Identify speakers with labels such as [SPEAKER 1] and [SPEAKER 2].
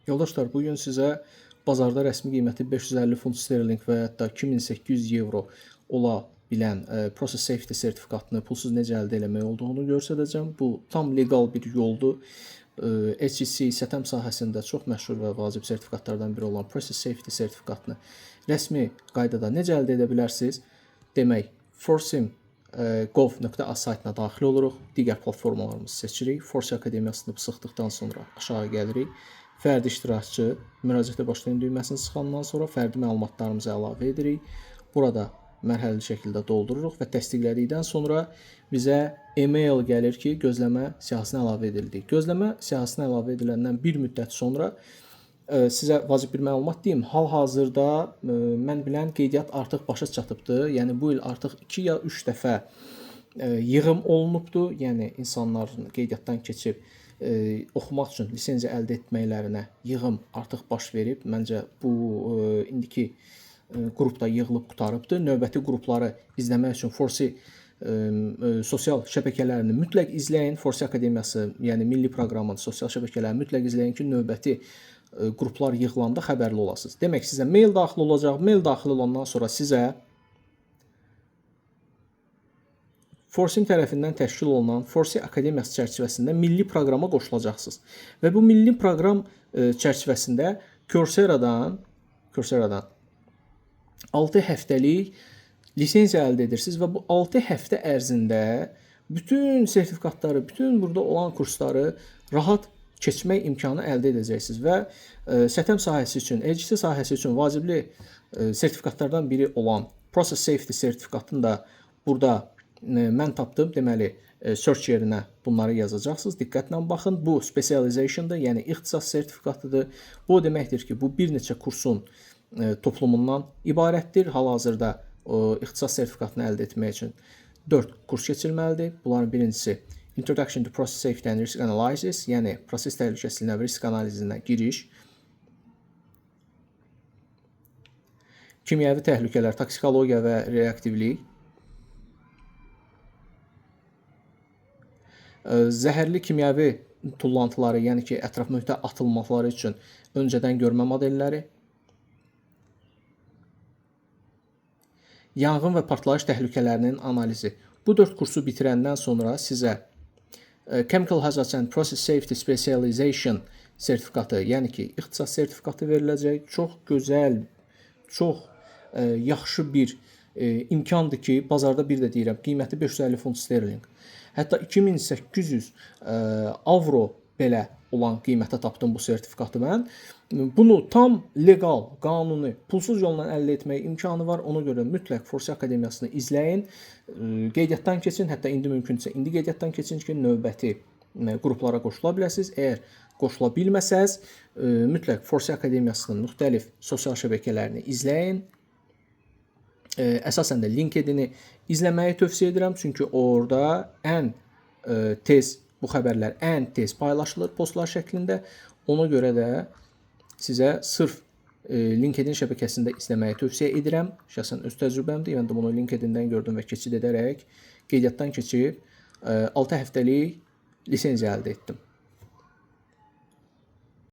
[SPEAKER 1] Yoldaşlar, bugün sizə bazarda rəsmi qiyməti 550 funt sterling və hətta 2800 evro ola bilən Process Safety sertifikatını pulsuz necə əldə etmək olduğunu göstərəcəm. Bu tam legal bir yoldur. HCC SATM sahəsində çox məşhur və vacib sertifikatlardan biri olan Process Safety sertifikatını rəsmi qaydada necə əldə edə bilərsiniz? Demək, forsim.gov.az saytına daxil oluruq. Digər platformalarımızı seçirik. Forsi Akademiyasını sıxdıqdan sonra aşağı gəlirik. Fərdi iştirakçı müraciətə başlayın düyməsini sıxandan sonra fərdi məlumatlarımızı əlavə edirik. Burada mərhələli şəkildə doldururuq və təsdiqlədikdən sonra bizə e-mail gəlir ki, gözləmə siyahısına əlavə edildik. Gözləmə siyahısına əlavə ediləndən bir müddət sonra sizə vacib bir məlumat deyim. Hal-hazırda mən bilən qeydiyyat artıq başa çatıbdır. Yəni bu il artıq 2 ya 3 dəfə yığım olunubdur. Yəni insanların qeydiyyatdan keçib oxumaq üçün lisenziya əldə etməklərinə yığım artıq baş verib. Məncə bu indiki qrupda yığılıb qutarıbdır. Növbəti qrupları izləmək üçün Forsi sosial şəbəkələrini mütləq izləyin. Forsi Akademiyası, yəni milli proqramın sosial şəbəkələrini mütləq izləyin ki, növbəti qruplar yığılanda xəbərli olasınız. Demək, sizə mail daxil olacaq. Mail daxil olandan sonra sizə Forsim tərəfindən təşkil olunan Forsi Akademiyası çərçivəsində milli proqrama qoşulacaqsınız. Və bu milli proqram çərçivəsində Courseradan 6 həftəlik lisenziya əldə edirsiniz və bu 6 həftə ərzində bütün sertifikatları, bütün burada olan kursları rahat keçmək imkanı əldə edəcəksiniz və SATM sahəsi üçün, HCC sahəsi üçün vacibli sertifikatlardan biri olan Process Safety sertifikatını da burada mən tapdım. Deməli, search yerinə bunları yazacaqsınız. Diqqətlə baxın. Bu specialization'dır, yəni ixtisas sertifikatıdır. Bu deməkdir ki, bu bir neçə kursun toplumundan ibarətdir. Hal-hazırda ixtisas sertifikatını əldə etmək üçün 4 kurs keçilməlidir. Bunların birincisi Introduction to Process Safety and Risk Analysis, yəni proses təhlükəsizliyinə və risk analizinə giriş. Kimyəvi təhlükələr, toksikologiya və reaktivlik. Zəhərli kimyəvi tullantıları, yəni ki, ətraf mühitə atılmaları üçün öncədən görmə modelləri. Yanğın və partlayış təhlükələrinin analizi. Bu 4 kursu bitirəndən sonra sizə Chemical Hazards and Process Safety Specialization sertifikatı, yəni ki, ixtisas sertifikatı veriləcək. Çox gözəl, çox yaxşı bir imkandır ki, bazarda bir də deyirəm, qiyməti 550 funt sterling. Hətta 2800 avro belə olan qiymətə tapdım bu sertifikatı mən. Bunu tam legal, qanuni, pulsuz yolla əldə etmək imkanı var. Ona görə mütləq Forsi Akademiyasını izləyin. Qeydiyyatdan keçin, hətta indi mümkünsə indi qeydiyyatdan keçin ki, növbəti qruplara qoşula biləsiniz. Əgər qoşula bilməsəz, mütləq Forsi Akademiyasının müxtəlif sosial şəbəkələrini izləyin. Əsasən də LinkedIn-i izləməyi tövsiyə edirəm. Çünki orada ən tez bu xəbərlər ən tez paylaşılır postlar şəklində. Ona görə də sizə sırf LinkedIn şəbəkəsində izləməyi tövsiyə edirəm. Şəxsən öz təcrübəmdir. Mən də bunu LinkedIn-dən gördüm və keçid edərək qeydiyyatdan keçib 6 həftəlik lisenziya əldə etdim.